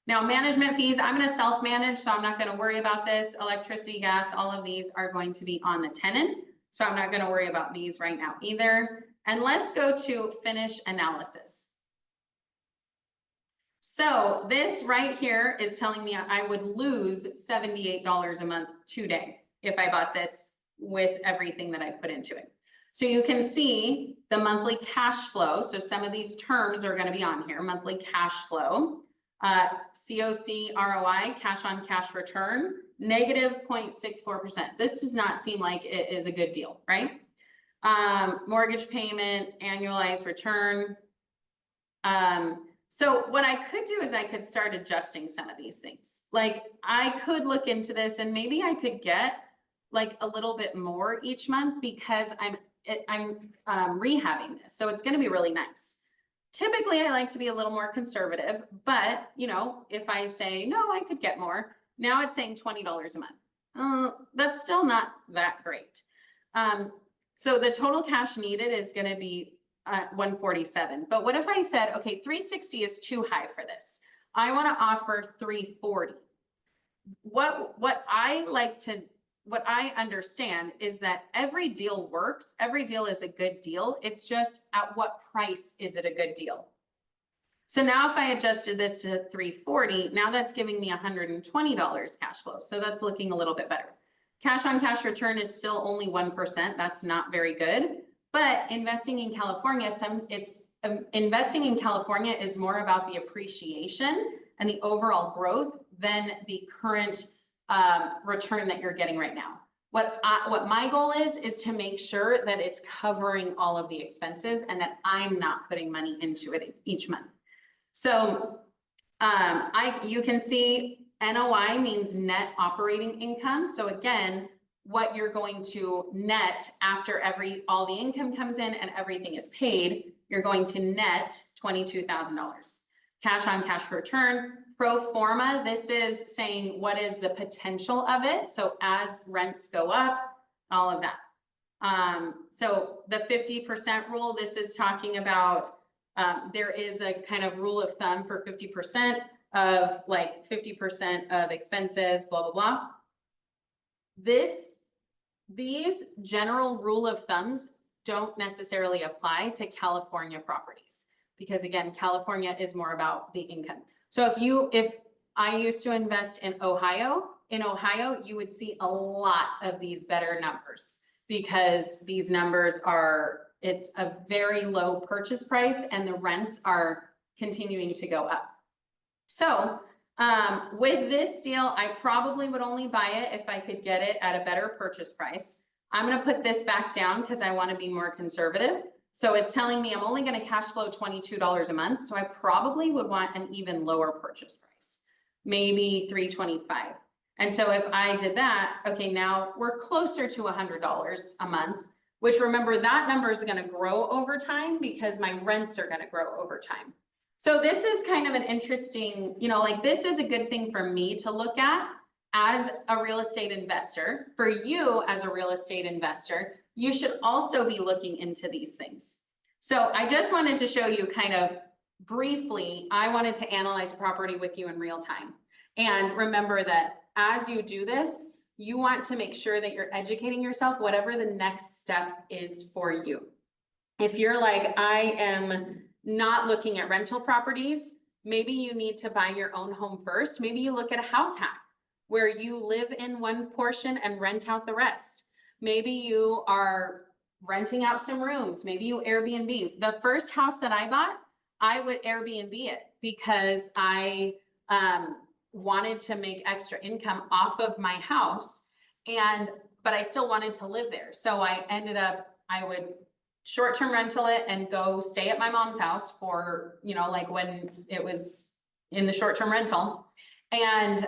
Now, management fees, I'm going to self-manage, so I'm not going to worry about this. Electricity, gas, all of these are going to be on the tenant. So I'm not going to worry about these right now either. And let's go to finish analysis. So this right here is telling me I would lose $78 a month today if I bought this with everything that I put into it. So you can see the monthly cash flow. So some of these terms are going to be on here. Monthly cash flow, COC ROI, cash on cash return, negative 0.64%. This does not seem like it is a good deal, right? Mortgage payment, annualized return. So what I could do is I could start adjusting some of these things. Like I could look into this and maybe I could get like a little bit more each month because I'm rehabbing this. So it's going to be really nice. Typically I like to be a little more conservative, but you know, if I say, no, I could get more. Now it's saying $20 a month. That's still not that great. So the total cash needed is going to be 147. But what if I said, okay, 360 is too high for this. I want to offer 340. What I understand is that every deal works. Every deal is a good deal. It's just at what price is it a good deal? So now if I adjusted this to 340, now that's giving me $120 cash flow. So that's looking a little bit better. Cash on cash return is still only 1%. That's not very good. But investing in California, investing in California is more about the appreciation and the overall growth than the current return that you're getting right now. What my goal is to make sure that it's covering all of the expenses and that I'm not putting money into it each month. So you can see NOI means net operating income. So again, what you're going to net after all the income comes in and everything is paid, you're going to net $22,000. Cash on cash return, pro forma, this is saying what is the potential of it. So as rents go up, all of that. So the 50% rule, this is talking about, there is a kind of rule of thumb for 50% of like 50% of expenses, blah, blah, blah. These general rule of thumbs don't necessarily apply to California properties because again, California is more about the income. So if I used to invest in Ohio, you would see a lot of these better numbers because these numbers it's a very low purchase price and the rents are continuing to go up. So with this deal, I probably would only buy it if I could get it at a better purchase price. I'm going to put this back down because I want to be more conservative. So it's telling me I'm only going to cash flow $22 a month. So I probably would want an even lower purchase price, maybe $325. And so if I did that, okay, now we're closer to $100 a month, which remember that number is going to grow over time because my rents are going to grow over time. So this is kind of an interesting, like this is a good thing for me to look at as a real estate investor. For you as a real estate investor, you should also be looking into these things. So I just wanted to show you kind of briefly, I wanted to analyze property with you in real time. And remember that as you do this, you want to make sure that you're educating yourself, whatever the next step is for you. If you're like, I am not looking at rental properties, maybe you need to buy your own home first. Maybe you look at a house hack where you live in one portion and rent out the rest. Maybe you are renting out some rooms. Maybe you Airbnb. The first house that I bought, I would Airbnb it because I wanted to make extra income off of my house, but I still wanted to live there. So I would short-term rental it and go stay at my mom's house for, like when it was in the short-term rental, and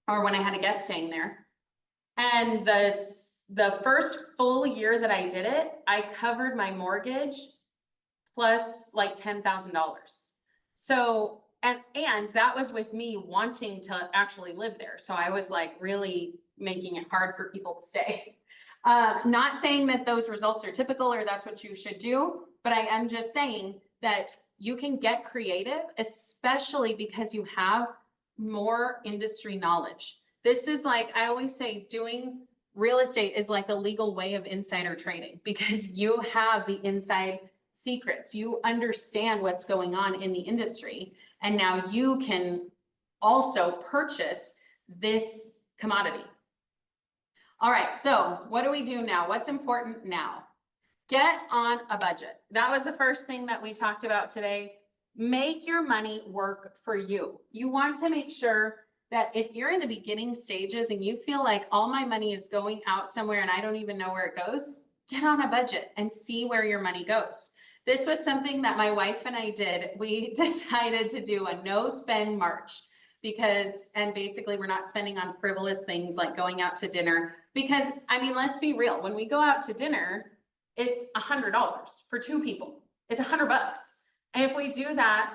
or when I had a guest staying there. And the first full year that I did it, I covered my mortgage plus like $10,000. So, and that was with me wanting to actually live there. So I was like really making it hard for people to stay. Not saying that those results are typical or that's what you should do, but I am just saying that you can get creative, especially because you have more industry knowledge. This is like, I always say, doing real estate is like a legal way of insider trading because you have the inside secrets. You understand what's going on in the industry, and now you can also purchase this commodity. All right, so what do we do now? What's important now? Get on a budget. That was the first thing that we talked about today. Make your money work for you. You want to make sure that if you're in the beginning stages and you feel like all my money is going out somewhere and I don't even know where it goes, get on a budget and see where your money goes. This was something that my wife and I did. We decided to do a no spend March and basically we're not spending on frivolous things like going out to dinner because, I mean, let's be real. When we go out to dinner, it's $100 for two people. It's $100. And if we do that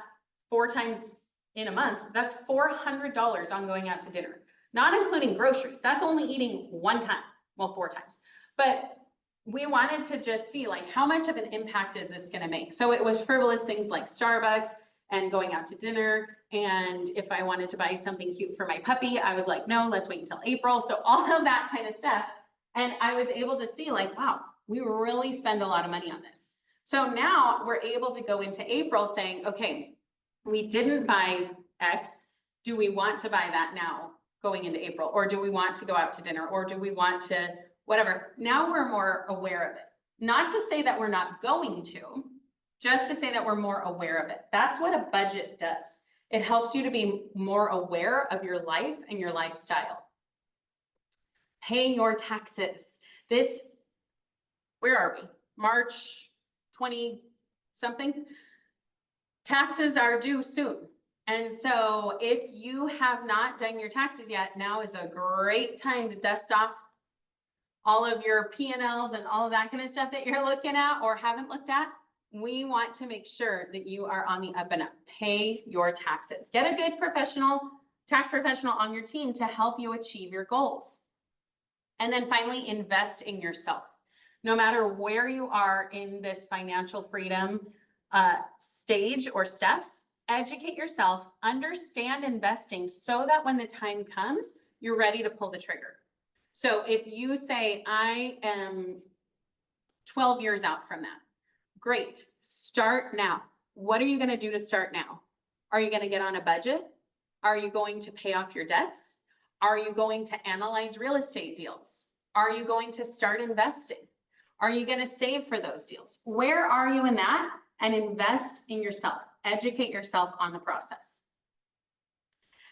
4 times in a month, that's $400 on going out to dinner, not including groceries. That's only eating 1 time, well, 4 times. But we wanted to just see like how much of an impact is this going to make? So it was frivolous things like Starbucks and going out to dinner. And if I wanted to buy something cute for my puppy, I was like, no, let's wait until April. So all of that kind of stuff. And I was able to see like, wow, we really spend a lot of money on this. So now we're able to go into April saying, okay, we didn't buy X. Do we want to buy that now going into April? Or do we want to go out to dinner? Or do we want to whatever? Now we're more aware of it. Not to say that we're not going to, just to say that we're more aware of it. That's what a budget does. It helps you to be more aware of your life and your lifestyle. Pay your taxes. Where are we? March 20 something? Taxes are due soon. And so if you have not done your taxes yet, now is a great time to dust off all of your P&Ls and all of that kind of stuff that you're looking at or haven't looked at. We want to make sure that you are on the up and up. Pay your taxes. Get a good tax professional on your team to help you achieve your goals. And then finally, invest in yourself. No matter where you are in this financial freedom stage or steps, educate yourself, understand investing so that when the time comes, you're ready to pull the trigger. So if you say, I am 12 years out from that, great, start now. What are you going to do to start now? Are you going to get on a budget? Are you going to pay off your debts? Are you going to analyze real estate deals? Are you going to start investing? Are you going to save for those deals? Where are you in that? And invest in yourself. Educate yourself on the process.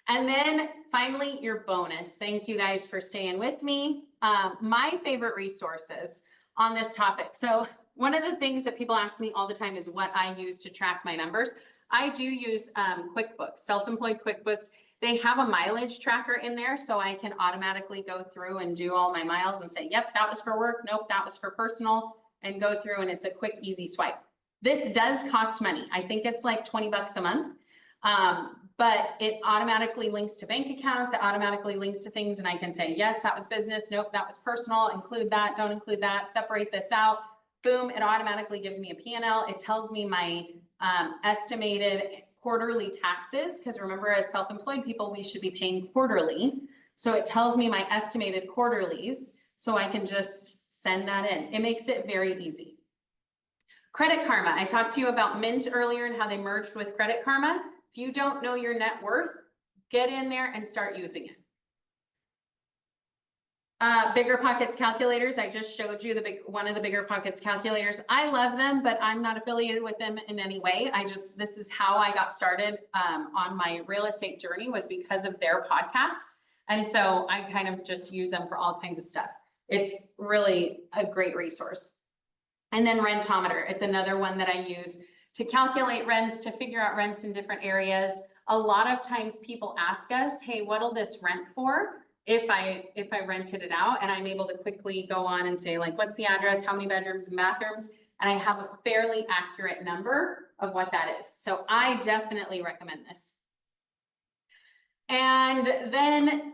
And then finally, your bonus. Thank you guys for staying with me. My favorite resources on this topic. So one of the things that people ask me all the time is what I use to track my numbers. I do use QuickBooks, self-employed QuickBooks. They have a mileage tracker in there, so I can automatically go through and do all my miles and say, yep, that was for work. Nope, that was for personal, and go through, and it's a quick, easy swipe. This does cost money. I think it's like 20 bucks a month. But it automatically links to bank accounts. It automatically links to things, and I can say, yes, that was business. Nope, that was personal. Include that, don't include that, separate this out. Boom, it automatically gives me a P&L. It tells me my estimated quarterly taxes, because remember, as self-employed people, we should be paying quarterly. So it tells me my estimated quarterlies, so I can just send that in. It makes it very easy. Credit Karma. I talked to you about Mint earlier and how they merged with Credit Karma. If you don't know your net worth, get in there and start using it. Bigger Pockets calculators. I just showed you one of the Bigger Pockets calculators. I love them, but I'm not affiliated with them in any way. This is how I got started on my real estate journey, was because of their podcasts. And so I kind of just use them for all kinds of stuff. It's really a great resource. And then Rentometer. It's another one that I use to calculate rents, to figure out rents in different areas. A lot of times people ask us, hey, what'll this rent for if I rented it out? And I'm able to quickly go on and say, like, what's the address, how many bedrooms and bathrooms? And I have a fairly accurate number of what that is. So I definitely recommend this. And then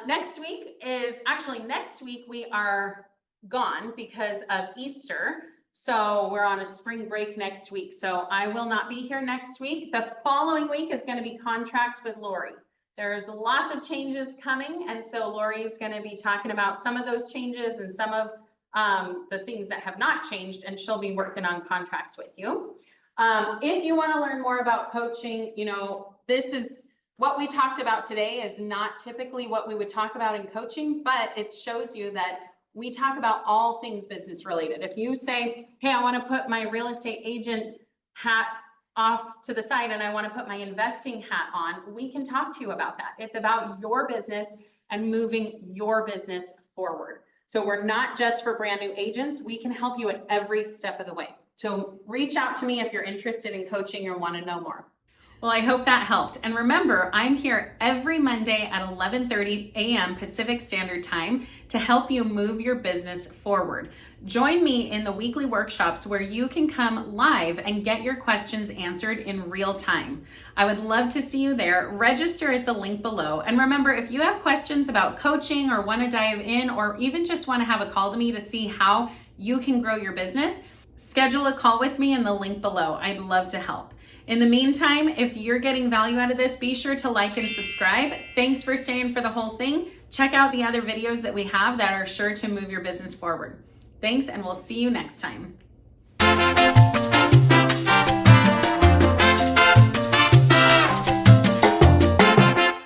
next week we are gone because of Easter. So we're on a spring break next week. So I will not be here next week. The following week is going to be contracts with Lori. There's lots of changes coming. And so Lori is going to be talking about some of those changes and some of the things that have not changed. And she'll be working on contracts with you. If you want to learn more about coaching, this is what we talked about today is not typically what we would talk about in coaching, but it shows you that we talk about all things business related. If you say, hey, I want to put my real estate agent hat off to the side and I want to put my investing hat on, we can talk to you about that. It's about your business and moving your business forward. So we're not just for brand new agents. We can help you at every step of the way. So reach out to me if you're interested in coaching or want to know more. Well, I hope that helped. And remember, I'm here every Monday at 11:30 a.m. Pacific Standard Time to help you move your business forward. Join me in the weekly workshops where you can come live and get your questions answered in real time. I would love to see you there. Register at the link below. And remember, if you have questions about coaching or want to dive in, or even just want to have a call to me to see how you can grow your business, schedule a call with me in the link below. I'd love to help. In the meantime, if you're getting value out of this, be sure to like and subscribe. Thanks for staying for the whole thing. Check out the other videos that we have that are sure to move your business forward. Thanks, and we'll see you next time.